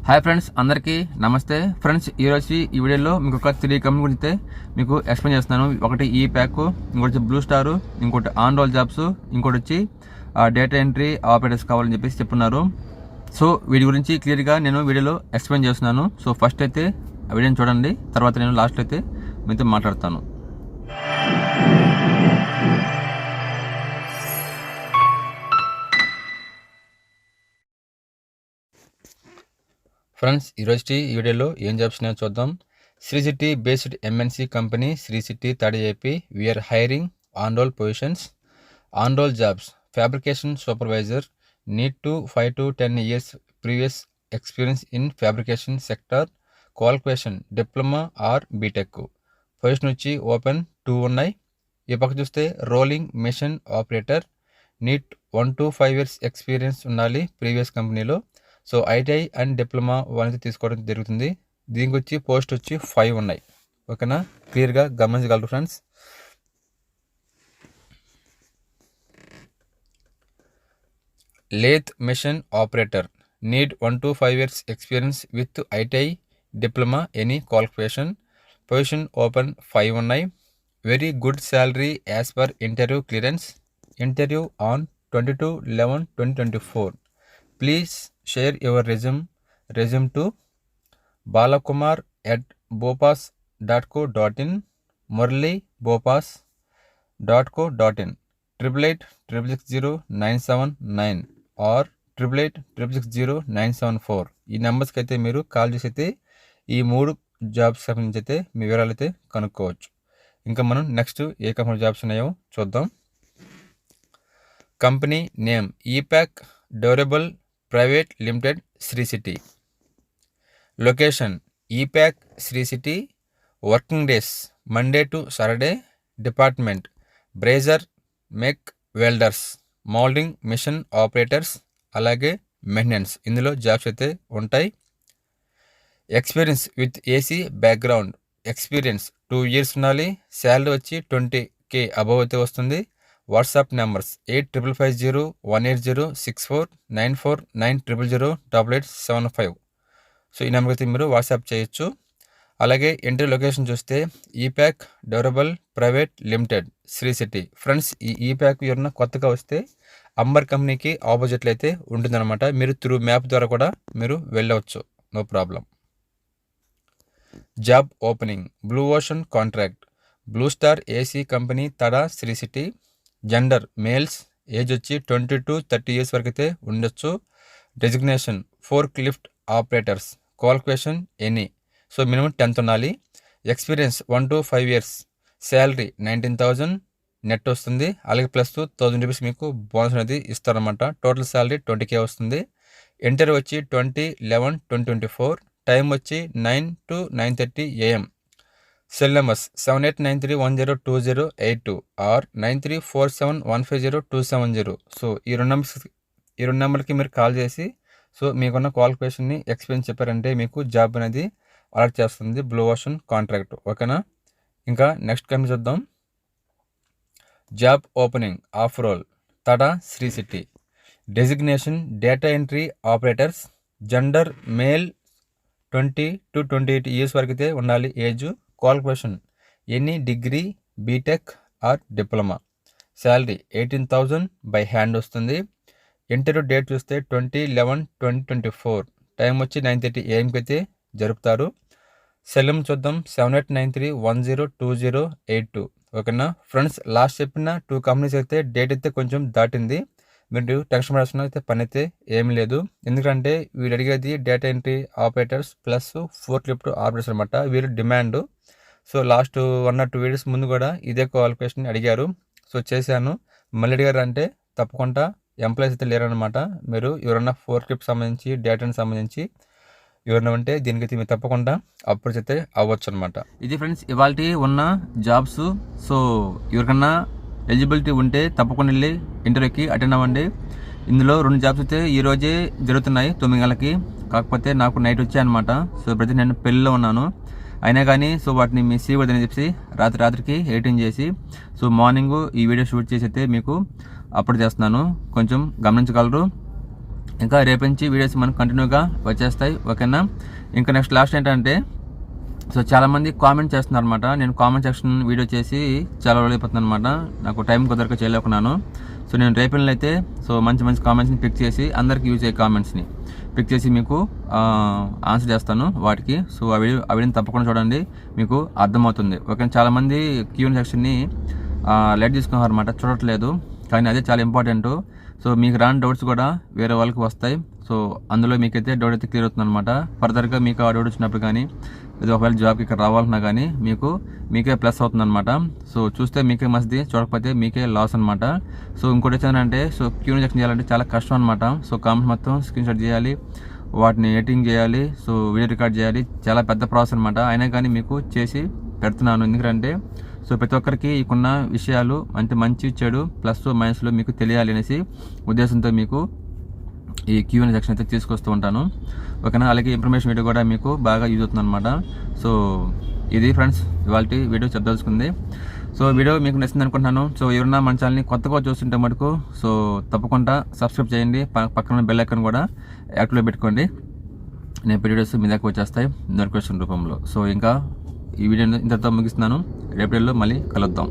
Hi friends, అందరికీ నమస్తే. Friends, ఈరోజు ఈ వీడియోలో మీకు ఒక 3 కంపెనీ గురించి మీకు ఎక్స్ప్లెయిన్ చేస్తున్నాను. ఒకటి ఈ ప్యాక్, ఇంకోటి బ్లూ స్టార్, ఇంకోటి ఆన్ రోల్ జాబ్స్, ఇంకోటి వచ్చి డేటా ఎంట్రీ ఆపరేటర్స్ కావాలని చెప్పేసి చెప్తున్నారు. సో వీటి గురించి క్లియర్గా నేను వీడియోలో ఎక్స్ప్లెయిన్ చేస్తున్నాను. సో ఫస్ట్ అయితే ఆ వీడియోని చూడండి, తర్వాత నేను లాస్ట్లో అయితే మీతో మాట్లాడతాను. ఫ్రెండ్స్, ఈరోజు ఈ వీడియోలో ఏం జాబ్స్ ఉన్నాయో చూద్దాం. Sri City based MNC company Sri City third AP. We are hiring on role positions. On role jobs: fabrication supervisor. Need to 5 to 10 years previous experience in fabrication sector. Qualification diploma or BTech. Position వచ్చి open 2 ఉన్నాయి. ఈ పక్క చూస్తే rolling machine operator. Need 1 to 5 years experience ఉండాలి ప్రీవియస్ కంపెనీలో. So ITI and diploma అనేది తీసుకోవడం జరుగుతుంది. దీనికి వచ్చి పోస్ట్ వచ్చి 5 ఉన్నాయి. ఓకేనా, క్లియర్గా గమనించగలరు friends. Lathe machine operator. Need 1 to 5 years experience with ITI diploma any qualification. Position open 5 ఉన్నాయి. Very good salary as per interview clearance. Interview on 22/11/2024. Please share your resume to balakumar@bopas.co.in, murli@bopas.co.in, 8886600979 or 8886600974. ఈ నెంబర్స్కి అయితే మీరు call చేసి అయితే ఈ 3 jobs సంబంధించి అయితే మీ వివరాలు అయితే కనుక్కోవచ్చు. ఇంకా మనం నెక్స్ట్ ఏ కంపెనీ జాబ్స్ ఉన్నాయో చూద్దాం. Company name Epack durable private limited, Sri City. Location Epack Sri City. Working days Monday to Saturday. Department brazer, mech, welders, moulding machine operators, అలాగే మెయింటెనెన్స్. ఇందులో జాబ్స్ అయితే ఉంటాయి. Experience with AC background. Experience 2 years ఉండాలి. శాలరీ వచ్చి 20K అబవ్ అయితే వస్తుంది. WhatsApp numbers 855018064949008875. సో ఈ నెంబర్కి అయితే మీరు వాట్సాప్ చేయొచ్చు. అలాగే ఇంటర్వ్యూ లొకేషన్ చూస్తే Epack durable private limited, Sri City. Friends, ఈ ఈప్యాక్ ఎవరన్నా కొత్తగా వస్తే అంబర్ కంపెనీకి ఆపోజిట్లో అయితే ఉంటుందన్నమాట. మీరు త్రూ మ్యాప్ ద్వారా కూడా మీరు వెళ్ళవచ్చు, no problem. Job opening: blue ocean contract. Blue star AC company Tada, Sri City. Gender males. Age వచ్చి 20 to 30 years వరకు అయితే ఉండొచ్చు. Designation forklift operators. Qualification any. So minimum 10th ఉండాలి. Experience 1 to 5 years. Salary 19,000 net వస్తుంది. అలాగే ప్లస్ 1,000 రూపీస్ మీకు bonus అనేది ఇస్తారనమాట. టోటల్ శాలరీ 20K వస్తుంది. ఇంటర్వ్యూ వచ్చి 20/11/2024. టైం వచ్చి 9 to 9:30 AM. Cell numbers 7893102082 or 9347150270. So ఈ రెండు నెంబర్కి మీరు కాల్ చేసి సో మీకున్న క్వాలిఫికేషన్ని ఎక్స్ప్లెయిన్ చెప్పారంటే మీకు జాబ్ అనేది అలాట్ చేస్తుంది బ్లూ ఓషన్ కాంట్రాక్ట్. ఓకేనా, ఇంకా నెక్స్ట్ కంపెనీ చూద్దాం. Job opening off roll Tada, Sri City. Designation data entry operators. Gender male 20 to 28 years వరకు అయితే ఉండాలి age. Qualification any degree, BTech or diploma. Salary 18,000 by hand వస్తుంది. ఇంటర్వ్యూ డేట్ చూస్తే 20/11/2024. టైం వచ్చి 9:30 AMకి అయితే జరుపుతారు. సెల్లం చూద్దాం 7893102082. ఓకేనా ఫ్రెండ్స్, లాస్ట్ చెప్పిన 2 కంపెనీస్ అయితే డేట్ అయితే కొంచెం దాటింది. మీరు టెన్షన్ పడాల్సిన అయితే పని అయితే ఏం లేదు. ఎందుకంటే వీళ్ళు అడిగేది data entry operators plus fork lift operators అనమాట. వీరు demand. So last 1 or 2 videos ముందు కూడా ఇదే క్వాలిఫికేషన్ అడిగారు. సో చేశాను. మళ్ళీ అడిగారు అంటే తప్పకుండా ఎంప్లాయీస్ అయితే లేరనమాట. మీరు ఎవరన్నా ఫోర్క్ లిఫ్ట్ సంబంధించి డేటాకి సంబంధించి ఎవరైనా ఉంటే దీనికైతే మీరు తప్పకుండా అప్రోచ్ అయితే అవ్వచ్చు అనమాట. ఇది ఫ్రెండ్స్ ఇవాళ ఉన్న జాబ్స్. సో ఎవరికన్నా ఎలిజిబిలిటీ ఉంటే తప్పకుండా వెళ్ళి ఇంటర్వ్యూకి అటెండ్ అవ్వండి. ఇందులో 2 జాబ్స్ అయితే ఈరోజే జరుగుతున్నాయి 9 గంటలకి. కాకపోతే నాకు నైట్ వచ్చాయన్నమాట. సో ప్రతి నేను పెళ్ళిలో ఉన్నాను. అయినా కానీ సో వాటిని మిస్ చేయకూడదని చెప్పి రాత్రికి ఎడిటింగ్ చేసి సో మార్నింగ్ ఈ వీడియో షూట్ చేసి అయితే మీకు అప్లోడ్ చేస్తున్నాను. కొంచెం గమనించగలరు. ఇంకా రేపు నుంచి వీడియోస్ మనకు కంటిన్యూగా వచ్చేస్తాయి, ఓకేనా. ఇంకా నెక్స్ట్ లాస్ట్ ఏంటంటే, సో చాలామంది కామెంట్ చేస్తున్నారు అనమాట. నేను కామెంట్ సెక్షన్ వీడియో చేసి చాలా రోజులు అయిపోతుంది అనమాట, నాకు టైం కుదరక చేయలేకున్నాను. సో నేను రేపటిలో అయితే సో మంచి మంచి కామెంట్స్ని పిక్ చేసి అందరికి యూజ్ అయ్యే కామెంట్స్ని పిక్ చేసి మీకు ఆన్సర్ చేస్తాను వాటికి. సో ఆ వీడియోని తప్పకుండా చూడండి, మీకు అర్థమవుతుంది, ఓకే. చాలామంది క్యూఎన్ సెక్షన్ని లైట్ తీసుకున్నారు అనమాట, చూడట్లేదు, కానీ అదే చాలా ఇంపార్టెంట్. సో మీకు రాని డౌట్స్ కూడా వేరే వాళ్ళకి వస్తాయి. సో అందులో మీకైతే డౌట్ అయితే క్లియర్ అవుతుంది అనమాట. ఫర్దర్గా మీకు ఆ డౌట్ వచ్చినప్పుడు కానీ ఇది ఒకవేళ జాబ్కి ఇక్కడ రావాలన్నా కానీ మీకే ప్లస్ అవుతుంది అనమాట. సో చూస్తే మీకే మంచిది, చూడకపోతే మీకే లాస్ అనమాట. సో ఇంకోటి వచ్చానంటే, సో క్యూని సెక్షన్ చేయాలంటే చాలా కష్టం అనమాట. సో కామెంట్స్ మొత్తం స్క్రీన్ షాట్ చేయాలి, వాటిని ఎడిటింగ్ చేయాలి, సో వీడియో రికార్డ్ చేయాలి, చాలా పెద్ద ప్రాసెస్ అనమాట. అయినా కానీ మీకు చేసి పెడుతున్నాను, ఎందుకంటే సో ప్రతి ఒక్కరికి ఇకున్న విషయాలు అంటే మంచి చెడు ప్లస్ మైనస్లు మీకు తెలియాలి అనేసి ఉద్దేశంతో మీకు ఈ క్యూఎన్ సెక్షన్ అయితే తీసుకొస్తూ ఉంటాను, ఓకేనా. అలాగే ఇన్ఫర్మేషన్ వీడియో కూడా మీకు బాగా యూజ్ అవుతుంది అనమాట. సో ఇది ఫ్రెండ్స్ ఇవాళ వీడియో చెప్పదలుచుకుంది. సో వీడియో మీకు నచ్చింది అనుకుంటున్నాను. సో ఎవరన్నా మన ఛానల్ని కొత్తగా చూస్తుంటే మటుకు సో తప్పకుండా సబ్స్క్రైబ్ చేయండి, పక్కన బెల్ ఐకాన్ కూడా యాక్టివ్లో పెట్టుకోండి. నేను వీడియోస్ మీ దగ్గర వచ్చేస్తాయి నోటిఫికేషన్ రూపంలో. సో ఇంకా ఈ వీడియోని ఇంతతో ముగిస్తున్నాను, రేపటిలో మళ్ళీ కలుద్దాం.